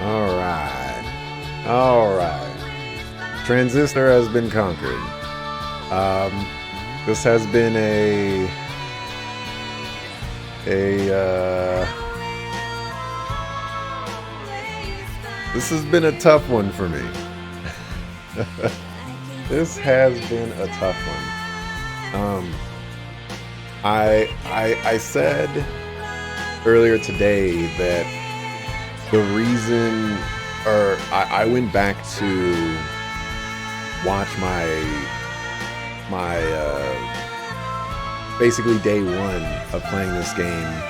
All right. All right. Transistor has been conquered. Um, this has been a this has been a tough one for me. This has been a tough one. I said earlier today that the reason, or I went back to watch my basically day one of playing this game,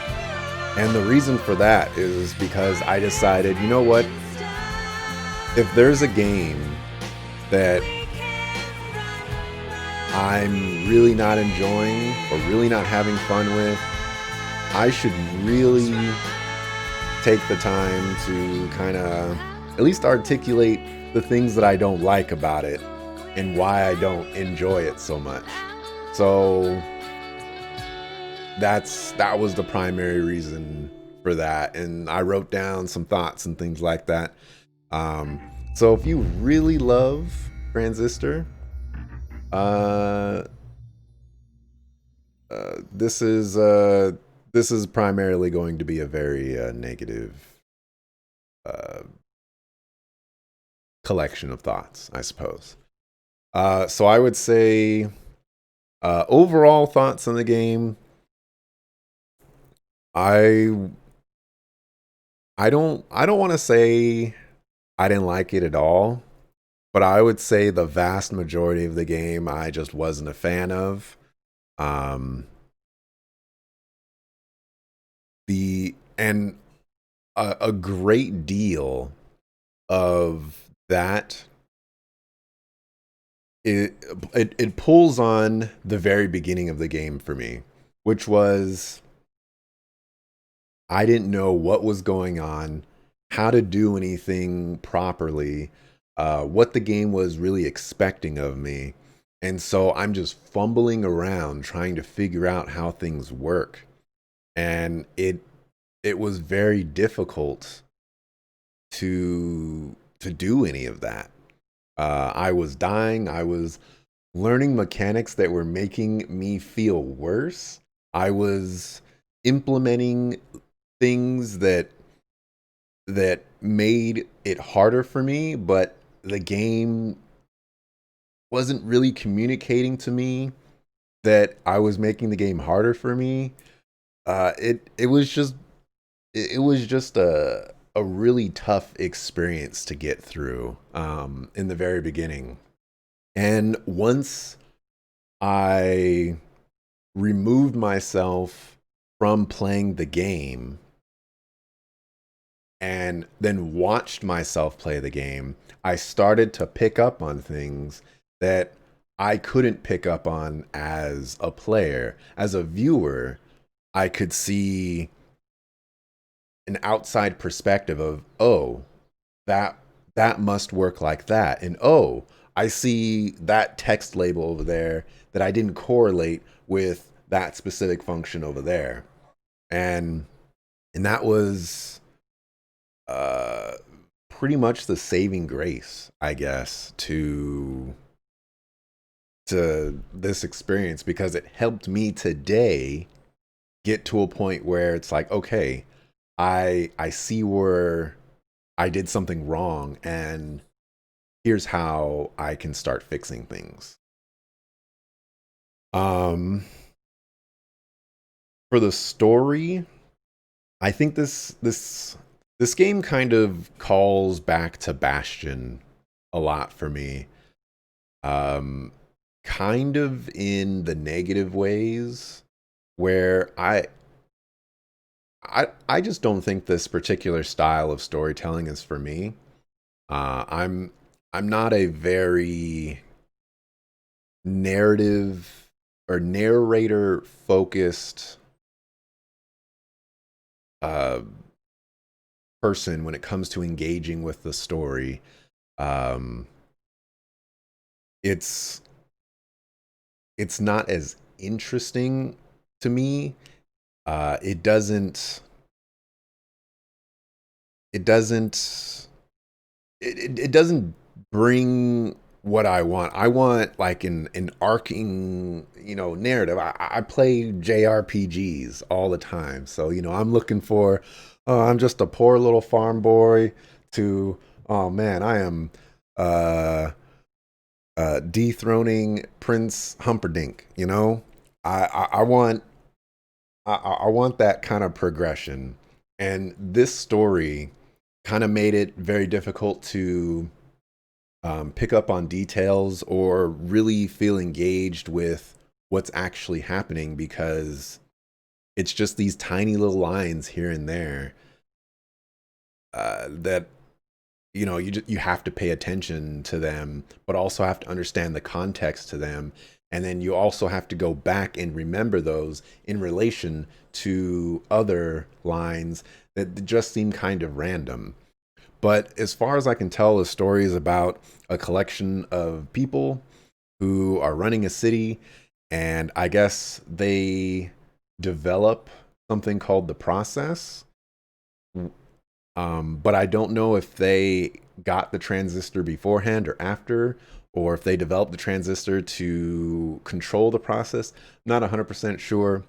and the reason for that is because I decided, you know what, if there's a game that I'm really not enjoying or really not having fun with, I should really take the time to kind of at least articulate the things that I don't like about it and why I don't enjoy it so much. So that was the primary reason for that, and I wrote down some thoughts and things like that. Um, so if you really love Transistor, uh, this is primarily going to be a very negative uh, collection of thoughts, I suppose. So I would say overall thoughts on the game. I I don't want to say I didn't like it at all, but I would say the vast majority of the game I just wasn't a fan of. Um, the and a great deal of that, it pulls on the very beginning of the game for me, which was I didn't know what was going on, how to do anything properly, what the game was really expecting of me. And so I'm just fumbling around trying to figure out how things work. And it was very difficult to do any of that. I was dying. I was learning mechanics that were making me feel worse. I was implementing things that made it harder for me, but the game wasn't really communicating to me that I was making the game harder for me. It was just it was just a really tough experience to get through in the very beginning. And once I removed myself from playing the game and then watched myself play the game, I started to pick up on things that I couldn't pick up on as a player. As a viewer, I could see an outside perspective of, oh, that that must work like that. And oh, I see that text label over there that I didn't correlate with that specific function over there. And and that was uh pretty much the saving grace, I guess, to this experience, because it helped me today get to a point where it's like, okay, I see where I did something wrong, and here's how I can start fixing things. Um for the story, I think this game kind of calls back to Bastion a lot for me. Um Kind of in the negative ways where I just don't think this particular style of storytelling is for me. I'm not a very narrative or narrator focused uh, person when it comes to engaging with the story. Um, it's it's not as interesting to me. It doesn't it doesn't it doesn't bring what I want. I want like an arcing, narrative. I play JRPGs all the time. So, I'm looking for I'm just a poor little farm boy to oh man, I am uh dethroning Prince Humperdinck, I want I want that kind of progression. And this story kind of made it very difficult to pick up on details or really feel engaged with what's actually happening because it's just these tiny little lines here and there that you have to pay attention to them, but also have to understand the context to them, and then you also have to go back and remember those in relation to other lines that just seem kind of random. But as far as I can tell, the story is about a collection of people who are running a city, and I guess they develop something called the process. But I don't know if they got the transistor beforehand or after, or if they developed the transistor to control the process. Not 100% sure,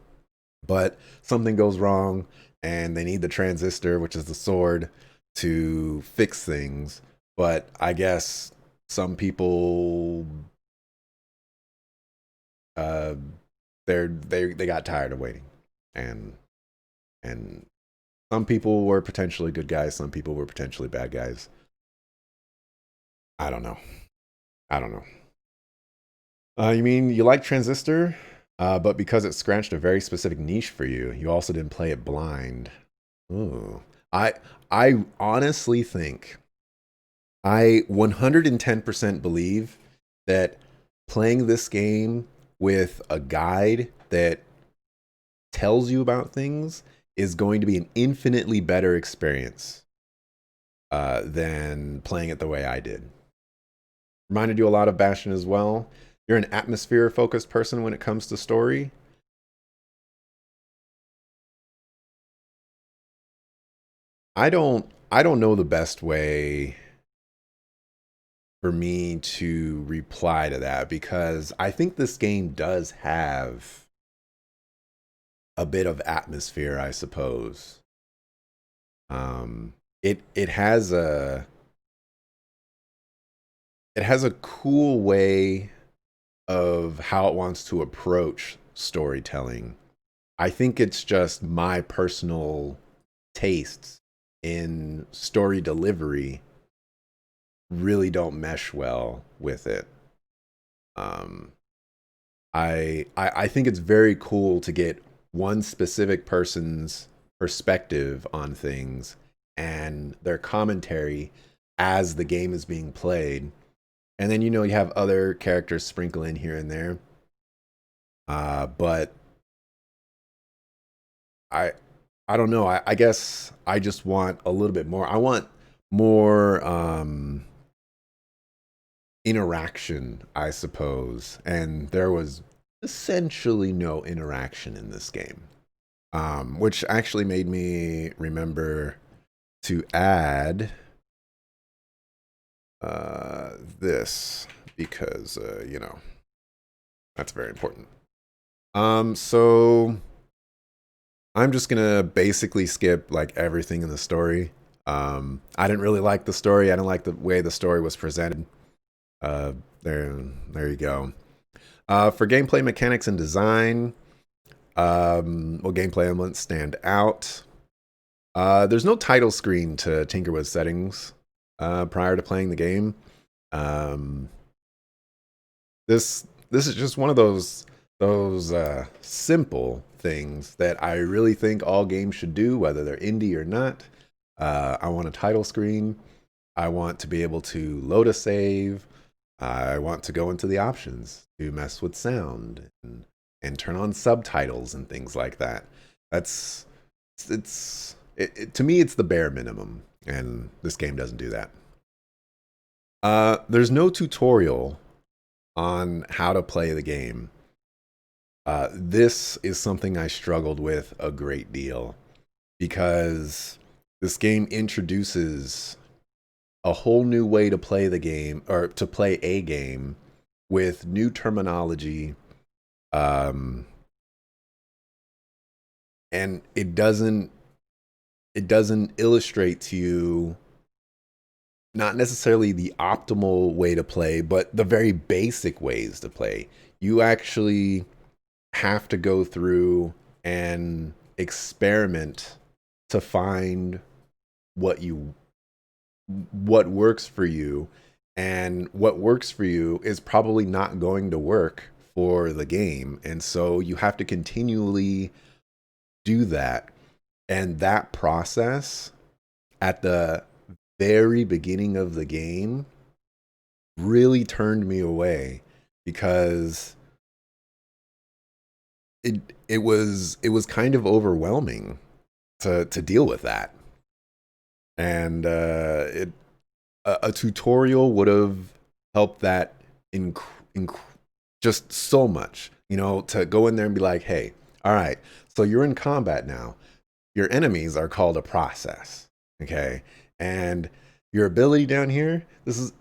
but something goes wrong and they need the transistor, which is the sword, to fix things. But I guess some people uh they got tired of waiting. And and some people were potentially good guys, some people were potentially bad guys. I don't know. I don't know. You mean you like Transistor, but because it scratched a very specific niche for you, you also didn't play it blind. Ooh. I I honestly think I 110% believe that playing this game with a guide that tells you about things is going to be an infinitely better experience than playing it the way I did. Reminded you a lot of Bastion as well. You're an atmosphere focused person when it comes to story. I don't know the best way for me to reply to that because I think this game does have a bit of atmosphere, I suppose. It has a cool way of how it wants to approach storytelling. I think it's just my personal tastes in story delivery really don't mesh well with it. Um, I think it's very cool to get one specific person's perspective on things and their commentary as the game is being played. And then you have other characters sprinkle in here and there. But I I don't know. I guess I just want a little bit more. I want more interaction, I suppose. And there was essentially no interaction in this game, which actually made me remember to add this because, that's very important. So I'm just gonna basically skip like everything in the story. I didn't really like the story. I didn't like the way the story was presented. Uh, there, there you go. For gameplay mechanics and design, well, gameplay elements stand out. There's no title screen to tinker with settings prior to playing the game. Um, this is just one of those simple things that I really think all games should do, whether they're indie or not. I want a title screen. I want to be able to load a save. I want to go into the options to mess with sound and turn on subtitles and things like that. That's to me it's the bare minimum, and this game doesn't do that. There's no tutorial on how to play the game. This is something I struggled with a great deal because This game introduces a whole new way to play the game or to play a game with new terminology, um, and it doesn't illustrate to you not necessarily the optimal way to play, but the very basic ways to play. You actually have to go through and experiment to find what you what works for you, and what works for you is probably not going to work for the game, and so you have to continually do that. And that process at the very beginning of the game really turned me away, because it was kind of overwhelming to deal with that. And a tutorial would have helped that inc- inc- just so much. To go in there and be like, hey, all right, so you're in combat now. Your enemies are called a process, okay? And your ability down here, this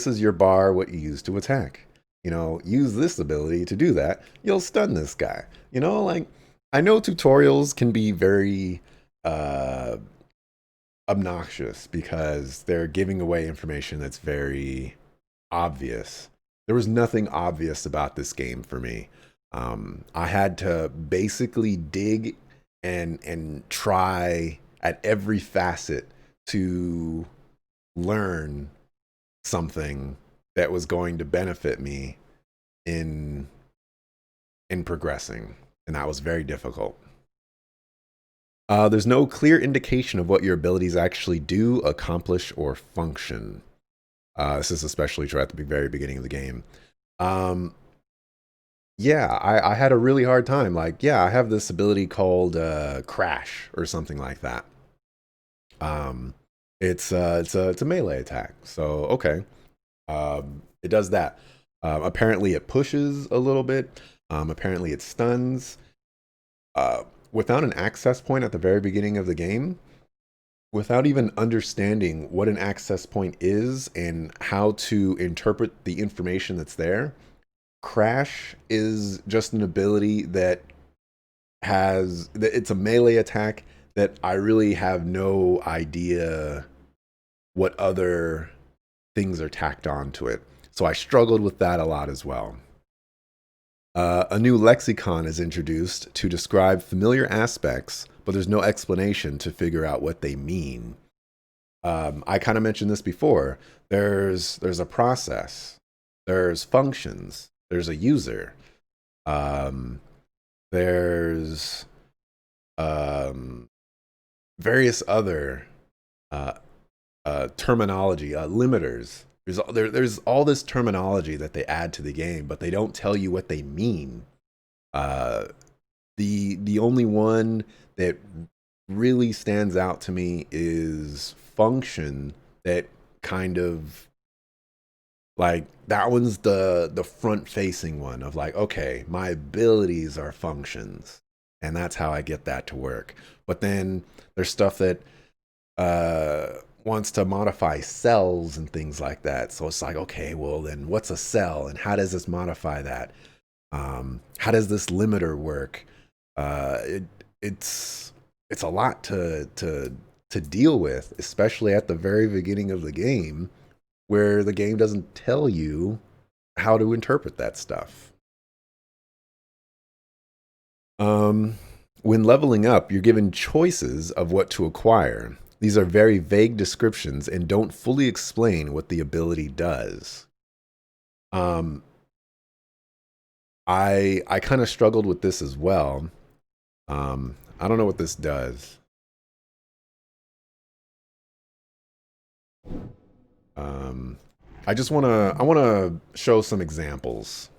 is your bar, what you use to attack. Use this ability to do that. You'll stun this guy. Like, I know tutorials can be very uh, obnoxious because they're giving away information that's very obvious. There was nothing obvious about this game for me. I had to basically dig and try at every facet to learn something that was going to benefit me in in progressing, and that was very difficult. There's no clear indication of what your abilities actually do, accomplish, or function. This is especially true at the very beginning of the game. Um, yeah, I had a really hard time. Like, yeah, I have this ability called Crash or something like that. Um, it's a melee attack. So okay, it does that. Apparently, it pushes a little bit. Apparently, it stuns. Without an access point at the very beginning of the game, without even understanding what an access point is and how to interpret the information that's there, Crash is just an ability that it's a melee attack that I really have no idea what other things are tacked onto it. So I struggled with that a lot as well. A new lexicon is introduced to describe familiar aspects, but there's no explanation to figure out what they mean. I kind of mentioned this before. There's a process, there's functions, there's a user, um, there's um, various other uh, terminology, limiters. There's all this terminology that they add to the game, but they don't tell you what they mean. Uh, the only one that really stands out to me is function. That kind of, like, that one's the front facing one of like, okay, my abilities are functions, and that's how I get that to work. But then there's stuff that wants to modify cells and things like that. So it's like, okay, well then what's a cell and how does this modify that? How does this limiter work? Uh, it it's it's a lot to deal with, especially at the very beginning of the game, where the game doesn't tell you how to interpret that stuff. Um, when leveling up, you're given choices of what to acquire. These are very vague descriptions and don't fully explain what the ability does. Um, I kind of struggled with this as well. I don't know what this does. Um, I wanna show some examples.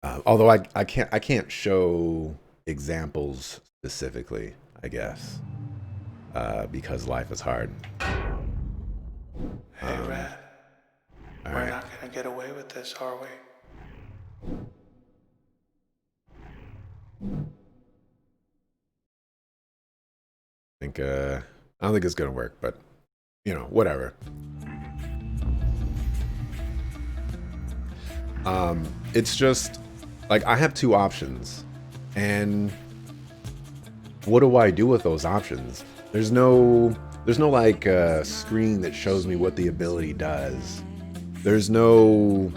Although I can't show examples specifically, I guess, because life is hard. Hey, Um, Rat, all we're right. not gonna get away with this, are we? I think I don't think it's gonna work, but whatever. It's just like I have two options, and what do I do with those options? There's no like screen that shows me what the ability does. There's no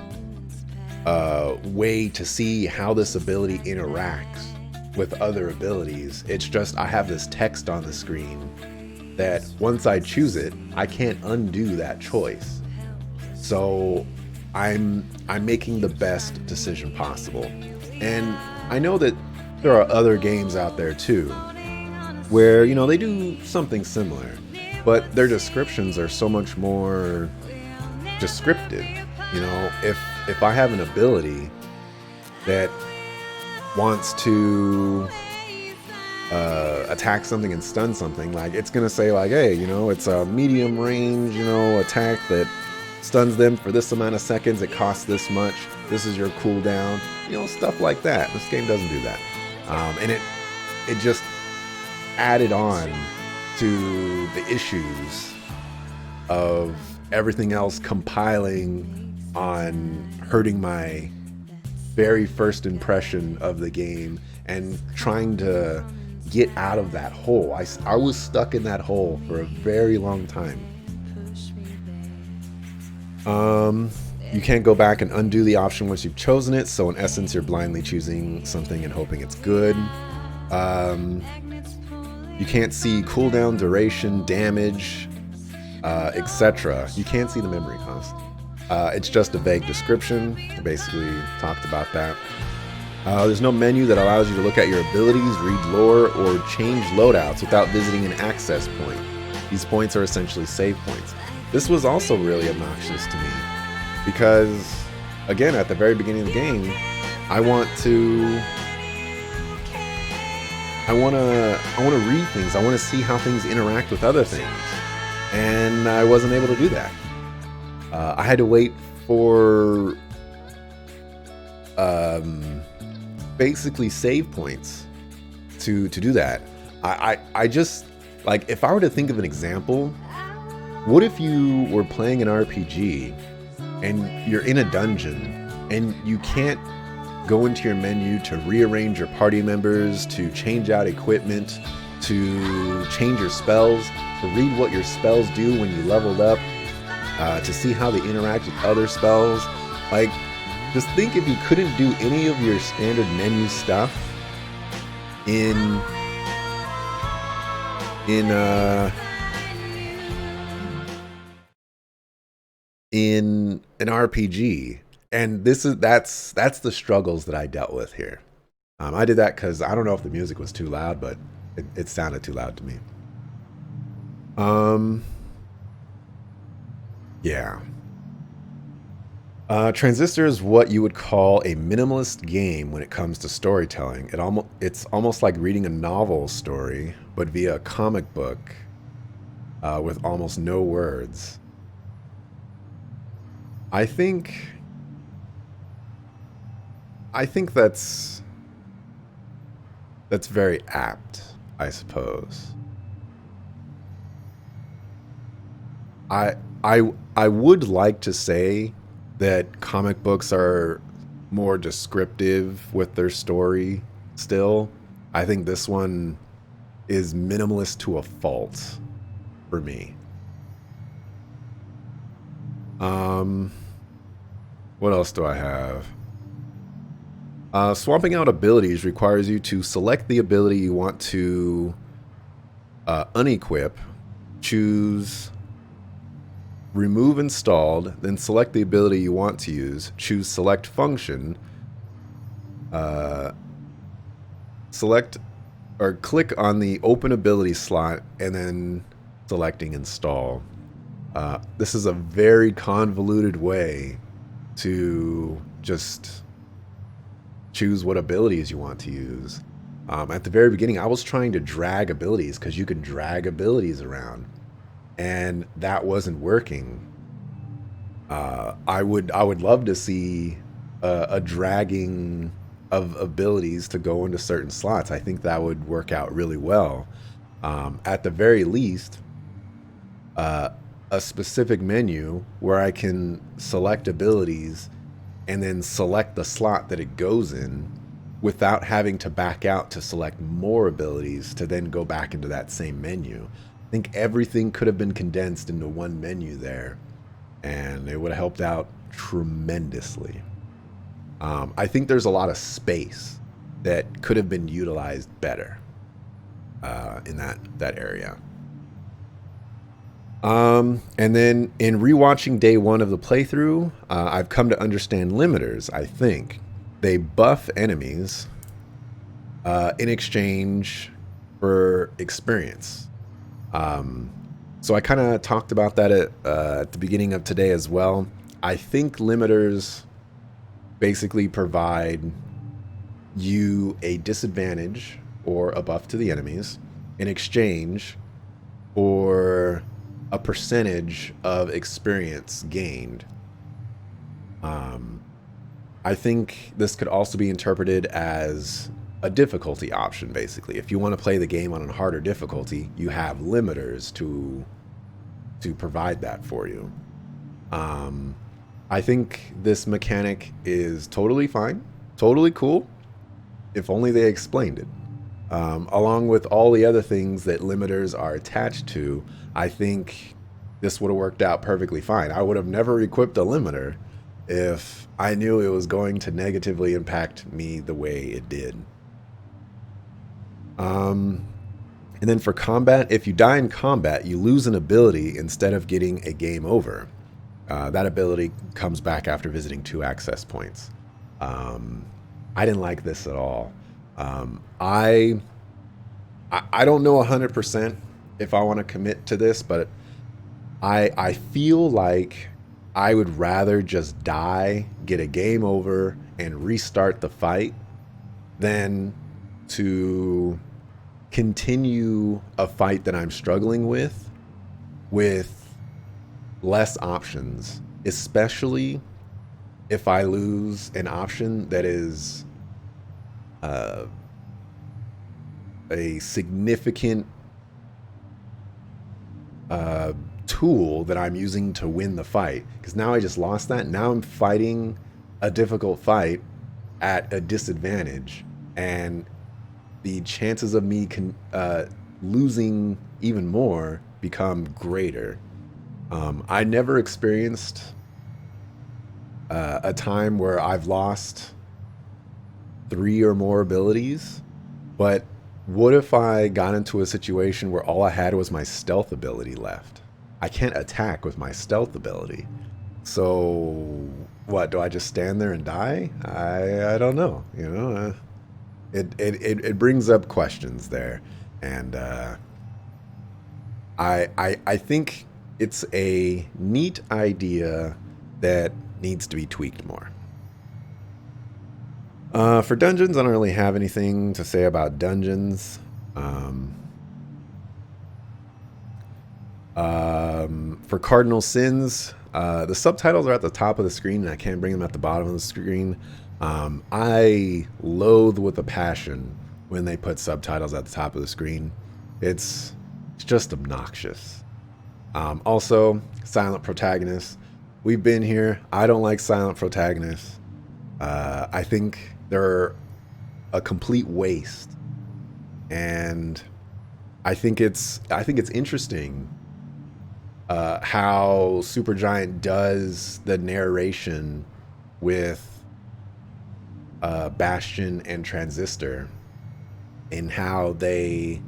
way to see how this ability interacts with other abilities. It's just I have this text on the screen that once I choose it, I can't undo that choice. So I'm making the best decision possible. And I know that there are other games out there too where, they do something similar, but their descriptions are so much more descriptive. If I have an ability that wants to attack something and stun something, like it's gonna say like, hey, it's a medium range, attack that stuns them for this amount of seconds. It costs this much. This is your cooldown. Stuff like that. This game doesn't do that, and it just added on to the issues of everything else compiling on hurting my very first impression of the game and trying to get out of that hole. I was stuck in that hole for a very long time. You can't go back and undo the option once you've chosen it, so in essence you're blindly choosing something and hoping it's good. You can't see cooldown, duration, damage, etc. You can't see the memory cost. It's just a vague description. I basically talked about that. There's no menu that allows you to look at your abilities, read lore, or change loadouts without visiting an access point. These points are essentially save points. This was also really obnoxious to me because, again, at the very beginning of the game, I want to read things. I want to see how things interact with other things, and I wasn't able to do that. I had to wait for basically save points to do that. I just, like, if I were to think of an example, what if you were playing an RPG and you're in a dungeon and you can't go into your menu to rearrange your party members, to change out equipment, to change your spells, to read what your spells do when you leveled up, to see how they interact with other spells. Like, just think if you couldn't do any of your standard menu stuff in an RPG. And that's the struggles that I dealt with here. I did that because I don't know if the music was too loud, but it sounded too loud to me. Yeah. Transistor is what you would call a minimalist game when it comes to storytelling. It's almost like reading a novel story, but via a comic book with almost no words. I think that's very apt, I suppose. I would like to say that comic books are more descriptive with their story still. I think this one is minimalist to a fault for me. What else do I have? Swapping out abilities requires you to select the ability you want to unequip, choose remove installed, then select the ability you want to use, choose select function, select or click on the open ability slot, and then selecting install. This is a very convoluted way to just choose what abilities you want to use. At the very beginning, I was trying to drag abilities because you can drag abilities around, and that wasn't working. I would love to see a dragging of abilities to go into certain slots. I think that would work out really well. At the very least, uh, a specific menu where I can select abilities and then select the slot that it goes in without having to back out to select more abilities to then go back into that same menu. I think everything could have been condensed into one menu there, and it would have helped out tremendously. I think there's a lot of space that could have been utilized better in that area. And then in rewatching day one of the playthrough, I've come to understand limiters. I think they buff enemies in exchange for experience. Um, so I kind of talked about that at the beginning of today as well. I think limiters basically provide you a disadvantage or a buff to the enemies in exchange for a percentage of experience gained. Um, I think this could also be interpreted as a difficulty option, basically. If you want to play the game on a harder difficulty, you have limiters to provide that for you. Um, I think this mechanic is totally fine, totally cool, if only they explained it. Along with all the other things that limiters are attached to, I think this would have worked out perfectly fine. I would have never equipped a limiter if I knew it was going to negatively impact me the way it did. Um, and then for combat, if you die in combat, you lose an ability instead of getting a game over. That ability comes back after visiting 2 access points. Um, I didn't like this at all. Um, I I don't know 100% if I want to commit to this, but I feel like I would rather just die, get a game over, and restart the fight than to continue a fight that I'm struggling with less options, especially if I lose an option that is uh, a significant uh, tool that I'm using to win the fight. Because now I just lost that. Now I'm fighting a difficult fight at a disadvantage, and the chances of me losing even more become greater. I never experienced a time where I've lost 3 or more abilities, but what if I got into a situation where all I had was my stealth ability left? I can't attack with my stealth ability. So what, do I just stand there and die? I don't know. It brings up questions there, and I think it's a neat idea that needs to be tweaked more. For dungeons, I don't really have anything to say about dungeons. Um, for cardinal sins, the subtitles are at the top of the screen, and I can't bring them at the bottom of the screen. I loathe with a passion when they put subtitles at the top of the screen. It's just obnoxious. Also, silent protagonists. We've been here. I don't like silent protagonists. I think they're a complete waste, and I think it's interesting how Supergiant does the narration with Bastion and Transistor, and how they're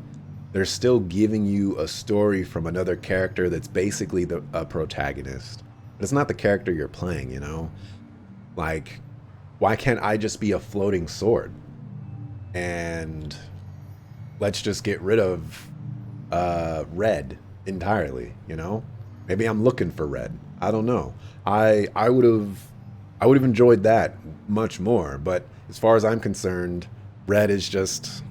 still giving you a story from another character that's basically a protagonist, but it's not the character you're playing. Like, why can't I just be a floating sword and let's just get rid of red entirely? Maybe I'm looking for red. I don't know. I would have enjoyed that much more, but as far as I'm concerned, red is just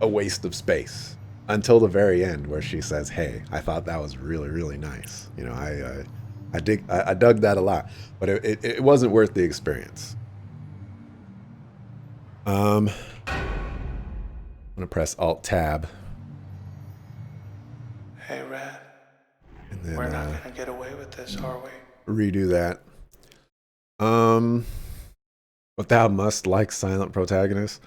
a waste of space until the very end, where she says, "Hey, I thought that was really, really nice." I dug that a lot, but it wasn't worth the experience. I'm gonna press Alt Tab. Hey, Red. and We're not gonna get away with this, are we? redo that. Um, but thou must like silent protagonists.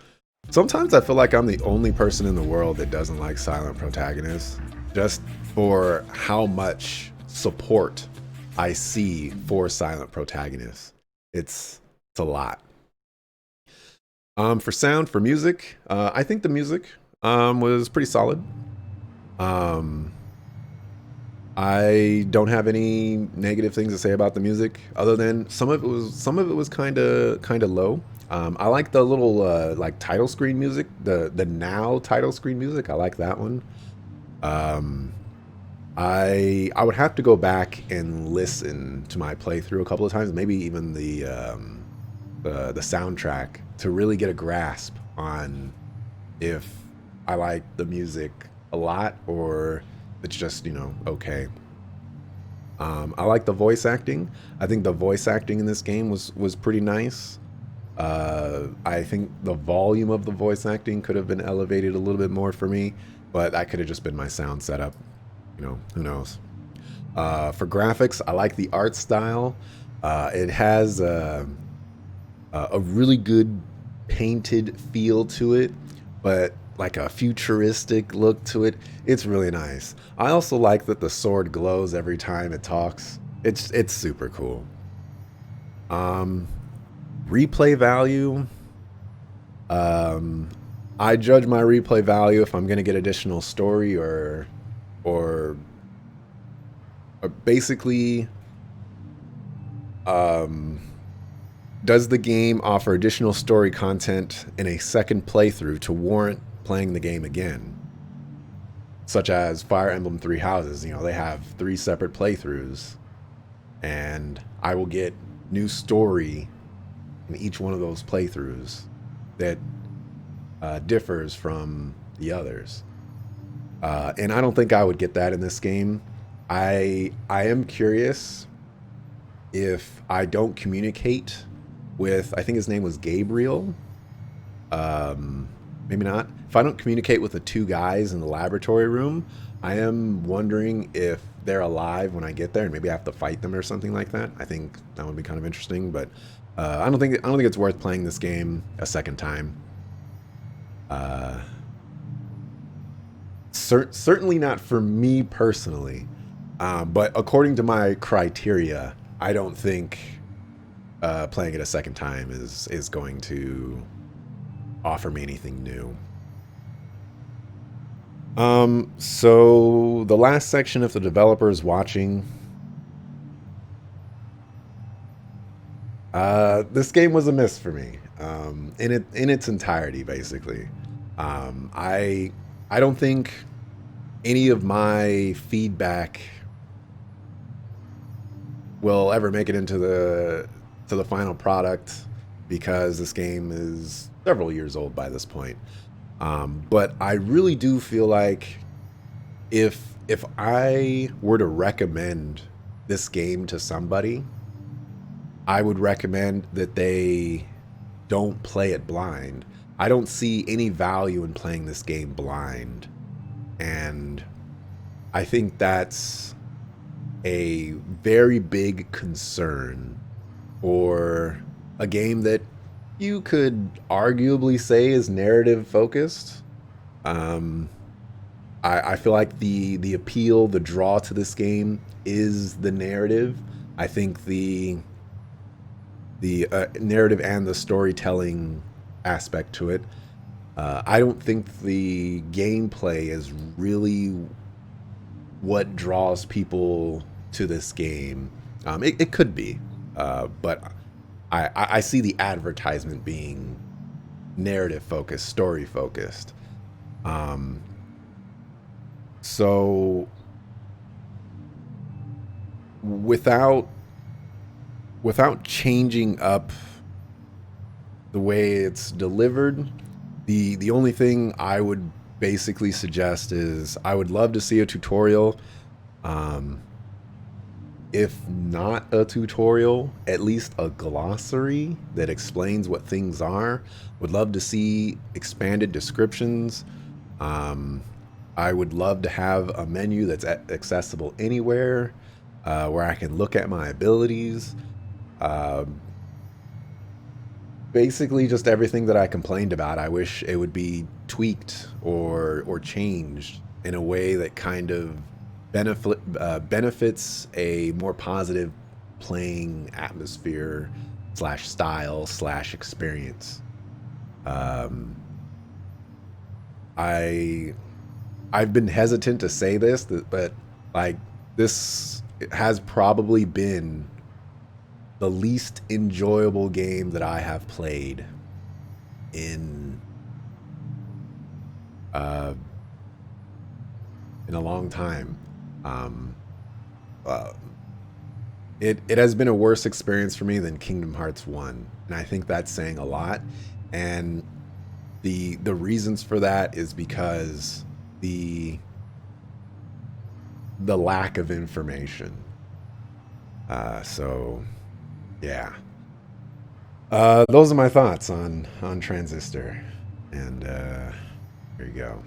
Sometimes I feel like I'm the only person in the world that doesn't like silent protagonists, just for how much support I see for silent protagonists. It's a lot. For sound, for music, I think the music was pretty solid. Um, I don't have any negative things to say about the music, other than some of it was kind of low. I like the little like title screen music, the now title screen music. I like that one. Um, I would have to go back and listen to my playthrough a couple of times, maybe even the soundtrack to really get a grasp on if I like the music a lot or it's just okay. I like the voice acting. I think the voice acting in this game was pretty nice. I think the volume of the voice acting could have been elevated a little bit more for me, but that could have just been my sound setup. Who knows? For graphics, I like the art style. It has a really good painted feel to it, but like a futuristic look to it. It's really nice. I also like that the sword glows every time it talks. It's super cool. Um, Replay value. Um, I judge my replay value if I'm gonna get additional story or, or basically um, does the game offer additional story content in a second playthrough to warrant playing the game again? Such as Fire Emblem Three Houses, they have three separate playthroughs, and I will get new story in each one of those playthroughs that differs from the others. And I don't think I would get that in this game. I am curious if I don't communicate with, I think his name was Gabriel. Um, Maybe not. If I don't communicate with the two guys in the laboratory room, I am wondering if they're alive when I get there, and maybe I have to fight them or something like that. I think that would be kind of interesting, but I don't think it's worth playing this game a second time. Uh, Certainly not for me personally, but according to my criteria, I don't think playing it a second time is going to offer me anything new. So the last section, if the developer is watching, this game was a miss for me. In its entirety, basically. I don't think any of my feedback will ever make it into the final product because this game is several years old by this point. But I really do feel like if I were to recommend this game to somebody, I would recommend that they don't play it blind. I don't see any value in playing this game blind. And I think that's a very big concern for a game that you could arguably say is narrative focused. Um, I feel like the appeal, the draw to this game is the narrative. I think the narrative and the storytelling aspect to it. I don't think the gameplay is really what draws people to this game. It could be, but I see the advertisement being narrative focused, story focused. Um, so without without changing up the way it's delivered, the only thing I would basically suggest is I would love to see a tutorial. Um, if not a tutorial, at least a glossary that explains what things are. Would love to see expanded descriptions. Um, I would love to have a menu that's accessible anywhere, where I can look at my abilities. Um, Basically, just everything that I complained about. I wish it would be tweaked or changed in a way that kind of benefits a more positive playing atmosphere slash style slash experience. Um, I I've been hesitant to say this, but like this has probably been the least enjoyable game that I have played in uh, in a long time. Um, uh, it has been a worse experience for me than Kingdom Hearts One, and I think that's saying a lot. And the reasons for that is because the the lack of information. So yeah, those are my thoughts on Transistor, and there you go.